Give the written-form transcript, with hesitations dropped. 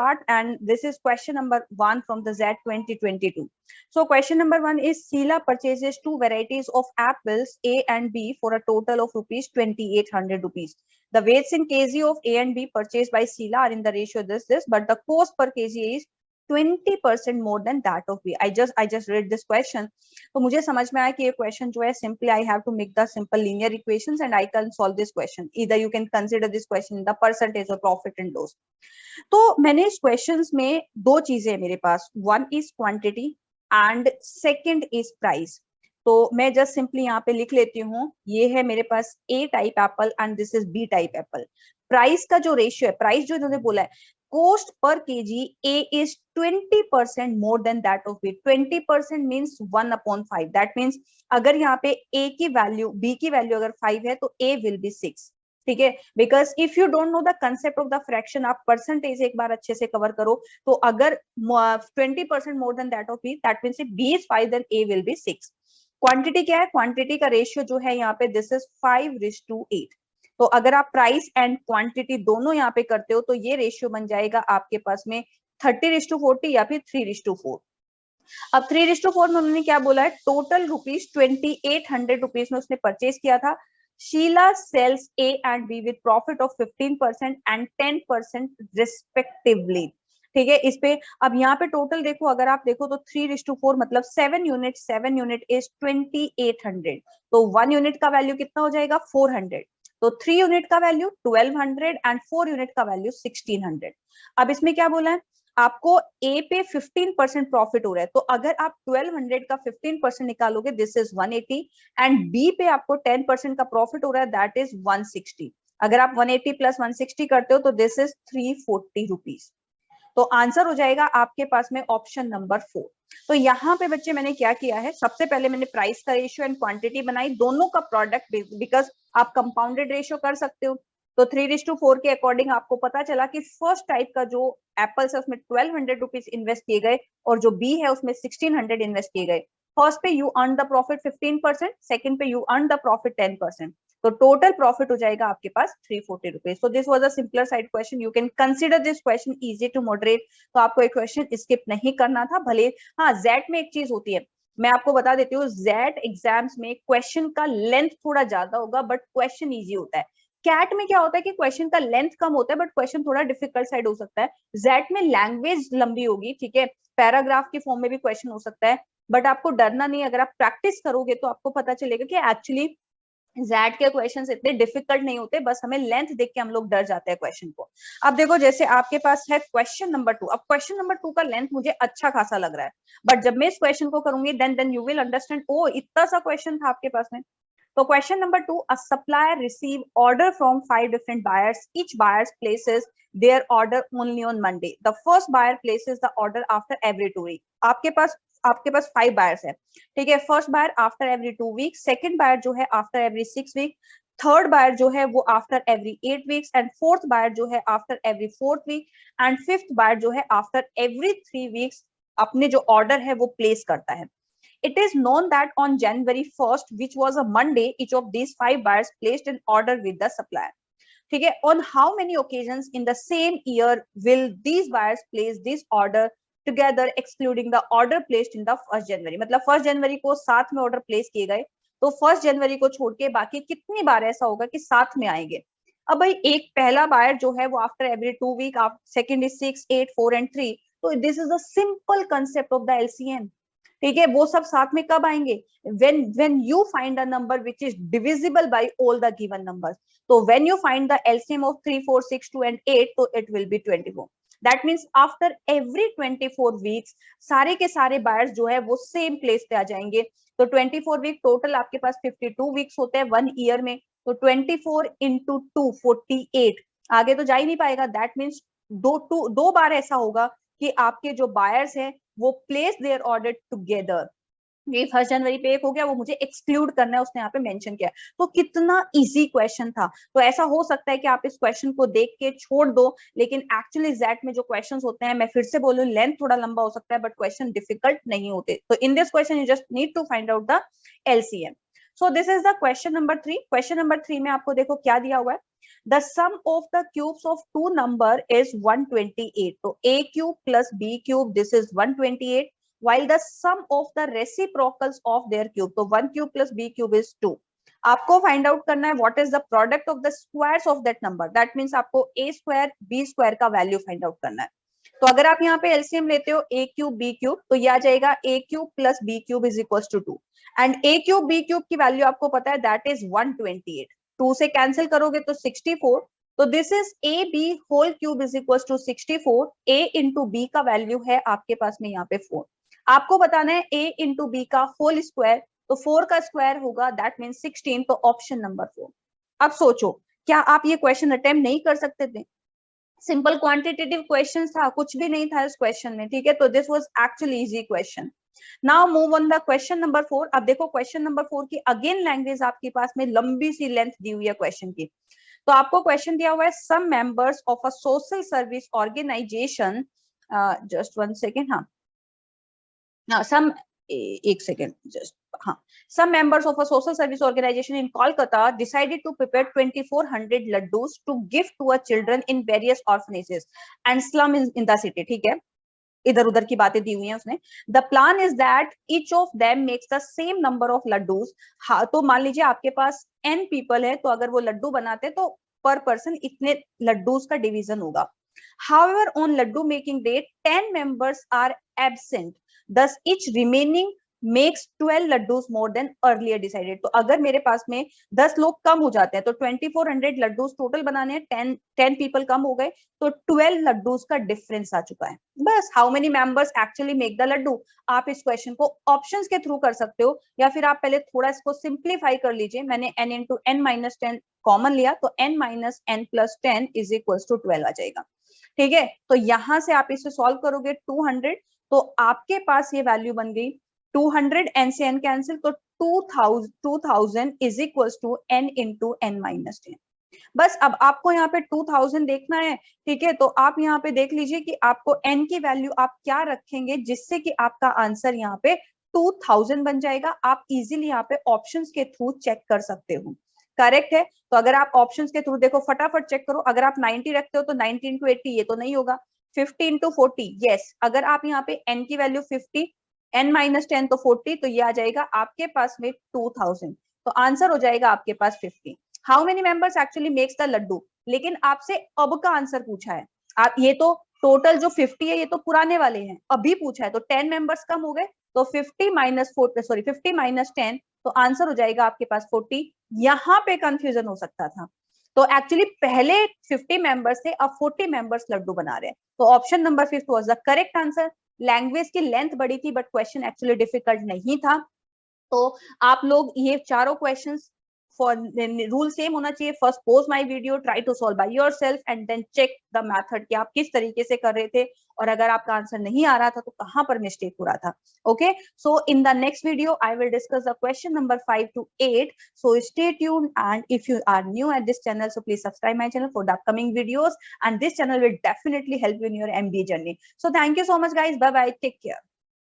start, and this is question number 1 from the Z 2022. So question number 1 is Sheila purchases two varieties of apples A and B for a total of rupees 2800 rupees. The weights in kg of A and B purchased by Sheila are in the ratio this, but the cost per kg is 20% more than that of B. I just read this question. तो मुझे समझ में आया कि ये question जो है simply I have to make the simple linear equations and I can solve this question. Either you can consider this question in the percentage or profit and loss. तो मैंने इस questions में दो चीजें मेरे पास, one is quantity and second is price. तो मैं just simply यहाँ पे लिख लेती हूँ, ये है मेरे पास A type apple and this is B type apple. Price का जो रेशियो है, प्राइस जो इन्होंने बोला है, cost per kg A is 20% more than that of B. 20% means 1/5. That means अगर यहाँ पे A की वैल्यू, B की वैल्यू अगर 5 है तो A will be 6. ठीक है, because if you don't know the concept of the fraction, आप परसेंटेज एक बार अच्छे से कवर करो, तो अगर 20% more than that of B, that means if B is 5 then A will be 6. Quantity क्या है? क्वांटिटी का रेशियो जो है यहाँ पे दिस इज 5:8. तो अगर आप प्राइस एंड क्वांटिटी दोनों यहाँ पे करते हो तो ये रेशियो बन जाएगा आपके पास में 30:40 या फिर 3:4. अब 3:4 में उन्होंने क्या बोला है? टोटल रुपीज 2800 रुपीज में उसने परचेज किया था. Sheila sells A and B with profit of 15% and 10% respectively. ठीक है, इस पे अब यहाँ पे टोटल देखो, अगर आप देखो तो 3:4 मतलब 7 यूनिट इज 2800. तो 1 यूनिट का वैल्यू कितना हो जाएगा? 400. तो 3 यूनिट का वैल्यू 1200 एंड 4 यूनिट का वैल्यू 1600. अब इसमें क्या बोला है? आपको ए पे 15% प्रॉफिट हो रहा है, तो अगर आप 1200 का 15% निकालोगे दिस इज 180 एंड बी पे आपको 10% का प्रॉफिट हो रहा है दैट इज 160. अगर आप 180 प्लस 160 करते हो तो दिस इज 340 रुपीज. तो आंसर हो जाएगा आपके पास में ऑप्शन नंबर 4. तो यहाँ पे बच्चे मैंने क्या किया है, सबसे पहले मैंने प्राइस का रेशियो एंड क्वांटिटी बनाई, दोनों का प्रोडक्ट, बिकॉज आप कंपाउंडेड रेशियो कर सकते हो. तो 3:4 के अकॉर्डिंग आपको पता चला कि फर्स्ट टाइप का जो एप्पल्स है उसमें 1200 रुपीज इन्वेस्ट किए गए और जो बी है उसमें 1600 इन्वेस्ट किए गए. फर्स्ट पे you earn the profit 15%, second पे यू अर्न द प्रॉफिट 10%. तो टोटल प्रॉफिट हो जाएगा आपके पास 340 rupees. So this was a simpler side question. You can consider this question easy to moderate. तो आपको एक क्वेश्चन स्किप नहीं करना था. भले हाँ, जेट में एक चीज होती है, मैं आपको बता देती हूँ, जेट एग्जाम्स में क्वेश्चन का लेंथ थोड़ा ज्यादा होगा बट क्वेश्चन ईजी होता है. कैट में क्या होता है कि क्वेश्चन का लेंथ कम होता है बट क्वेश्चन थोड़ा डिफिकल्ट साइड हो सकता है. जेट में लैंग्वेज लंबी होगी, ठीक है, पैराग्राफ की फॉर्म में भी क्वेश्चन हो सकता है, बट आपको डरना नहीं. अगर आप प्रैक्टिस करोगे तो आपको पता चलेगा कि एक्चुअली जेट के क्वेश्चंस इतने डिफिकल्ट नहीं होते, बस हमें लेंथ देख के हम लोग डर जाते हैं क्वेश्चन को. अब देखो, जैसे आपके पास है क्वेश्चन नंबर 2. अब क्वेश्चन नंबर 2 का लेंथ मुझे अच्छा खासा लग रहा है, बट जब मैं इस क्वेश्चन को करूंगी देन यू विल अंडरस्टैंड, ओ इतना सा क्वेश्चन था आपके पास में. So question number 2, a supplier receive order from 5 different buyers. Each buyer places their order only on Monday. The first buyer places the order after every 2 weeks. आपके पास 5 buyers है, ठीक है. First buyer after every 2 weeks, second buyer जो है after every 6 week, third buyer जो है वो after every 8 weeks and fourth buyer जो है after every 4th week and fifth buyer जो है आफ्टर एवरी 3 वीक्स अपने जो ऑर्डर है वो प्लेस करता है. It is known that on January 1st, which was a Monday, each of these 5 buyers placed an order with the supplier. ठीक है, on how many occasions in the same year will these buyers place this order together, excluding the order placed in the 1st January? मतलब 1st जनवरी को साथ में order place किए गए, तो 1st जनवरी को छोड़ के बाकी कितनी बार ऐसा होगा कि साथ में आएंगे? अब भाई एक पहला बायर जो है वो after every 2 week, second is 6, 8, 4 and 3. तो this is the simple concept of the LCM. ठीक है, वो सब साथ में कब आएंगे? when you find a number which is divisible by all the given numbers. तो when you find the LCM of 3, 4, 6, 2 and 8, तो it will be 24. That means after every 24 weeks सारे के सारे बायर्स जो है वो सेम प्लेस पे आ जाएंगे. तो 24 वीक टोटल आपके पास 52 वीक्स होते हैं 1 ईयर में. तो 24 into 2 48, आगे तो जा ही नहीं पाएगा. दैट मीन्स दो बार ऐसा होगा कि आपके जो बायर्स हैं वो प्लेस देयर ऑर्डर टुगेदर. ये 1 जनवरी पे एक हो गया, वो मुझे एक्सक्लूड करना है, उसने यहाँ पे मेंशन किया. तो कितना इजी क्वेश्चन था. तो ऐसा हो सकता है कि आप इस क्वेश्चन को देख के छोड़ दो, लेकिन एक्चुअली जेट में जो क्वेश्चंस होते हैं, मैं फिर से बोलूं, लेंथ थोड़ा लंबा हो सकता है बट क्वेश्चन डिफिकल्ट नहीं होते. तो in this question you just need to find out the LCM. So this is the question number 3. क्वेश्चन नंबर 3 में आपको देखो क्या दिया हुआ है. The sum of the cubes of two number is 128. तो a cube plus b cube, this is 128. While the sum of the reciprocals of their cube, तो 1 cube plus b cube is 2. आपको फाइंड आउट करना है what is the product of the squares of that number. That means आपको a square b square का value find out करना है. तो अगर आप यहाँ पे एलसीएम लेते हो a क्यूब b क्यूब, तो ये आ जाएगा a cube plus b cube is equal to 2. And a cube b cube की वैल्यू आपको पता है दैट इज 128. 2 से कैंसिल करोगे तो 64. तो this is a b whole cube is equal to 64. a into b का वैल्यू है आपके पास में यहाँ पे 4. आपको बताना है a इंटू b का होल स्क्वायर, तो 4 का स्क्वायर होगा दैट मीन्स 16. तो ऑप्शन नंबर 4. अब सोचो, क्या आप ये क्वेश्चन अटेम्प्ट नहीं कर सकते थे? सिंपल क्वांटिटेटिव क्वेश्चन था, कुछ भी नहीं था इस क्वेश्चन में, ठीक है. तो this was actually easy question. Now move on the question number 4. अब देखो क्वेश्चन नंबर 4 की अगेन लैंग्वेज आपके पास में लंबी सी लेंथ दी हुई है क्वेश्चन की. तो आपको क्वेश्चन दिया हुआ है some members of a social service organisation, just 1 second, हाँ सम एक सेकेंड जस्ट, हाँ. Some members of a social service organization in Kolkata decided to prepare 2400 laddus to give to a children in various orphanages and slum in the city. ठीक है, इधर उधर की बातें दी हुई हैं उसने. The plan is that each of them makes the same number of laddus. हाँ, तो मान लीजिए आपके पास n people है, तो अगर वो लड्डू बनाते हैं तो पर पर्सन इतने लड्डूस का डिवीजन होगा. However, on laddu making day 10 members are absent. Thus each remaining makes 12 laddus more than earlier decided. तो अगर मेरे पास में 10 लोग कम हो जाते हैं तो 2400 लड्डूस टोटल बनाने हैं, 10 पीपल कम हो गए तो 12 लड्डूस का डिफरेंस आ चुका है. बस how many members actually make the laddoo. आप इस क्वेश्चन को ऑप्शंस के थ्रू कर सकते हो, या फिर आप पहले थोड़ा इसको सिंप्लीफाई कर लीजिए. मैंने n into n minus 10 common लिया, तो n minus n plus 10 is equal to 12 आ जाएगा. ठीक है, तो यहां से आप इसे सॉल्व करोगे 200, तो आपके पास ये वैल्यू बन गई 200. n से n कैंसिल, तो 2000 is equal to n into n minus 10. बस अब आपको यहाँ पे 2000 देखना है, ठीक है. तो आप यहाँ पे देख लीजिए कि आपको n की वैल्यू आप क्या रखेंगे जिससे कि आपका आंसर यहाँ पे 2000 बन जाएगा. आप इजीली यहाँ पे ऑप्शंस के थ्रू चेक कर सकते हो. करेक्ट है. तो अगर आप ऑप्शंस के थ्रू देखो, फटाफट चेक करो. अगर आप 90 रखते हो तो 90 इंटू 80 ये तो नहीं होगा. 50 इंटू 40 यस. अगर आप यहाँ पे n की वैल्यू 50, n माइनस 10 तो 40, तो ये आ जाएगा आपके पास में 2000. तो आंसर हो जाएगा आपके पास 50. How many members actually makes the laddoo. लेकिन आपसे अब का आंसर पूछा है. आप ये तो टोटल जो 50 है ये तो पुराने वाले हैं, अभी पूछा है. तो 10 मेंबर्स कम हो गए, तो 50 माइनस 50 माइनस 10, तो आंसर हो जाएगा आपके पास 40. यहाँ पे कंफ्यूजन हो सकता था. तो एक्चुअली पहले 50 मेंबर्स थे, अब 40 मेंबर्स लड्डू बना रहे हैं. तो option number 5 was the correct answer. Language की लेंथ बड़ी थी बट क्वेश्चन एक्चुअली डिफिकल्ट नहीं था. तो आप लोग ये चारों क्वेश्चंस फॉर रूल सेम होना चाहिए. First pause my video, try to solve by yourself and then check the method कि आप किस तरीके से कर रहे थे, और अगर आपका आंसर नहीं आ रहा था तो कहां पर मिस्टेक हो रहा था. Okay, so in the next video I will discuss the question number 5 to 8. So stay tuned, and if you are new at this channel, so please subscribe my channel for the upcoming videos, and this channel will definitely help you in your MBA journey. So thank you so much guys. Bye bye, take care.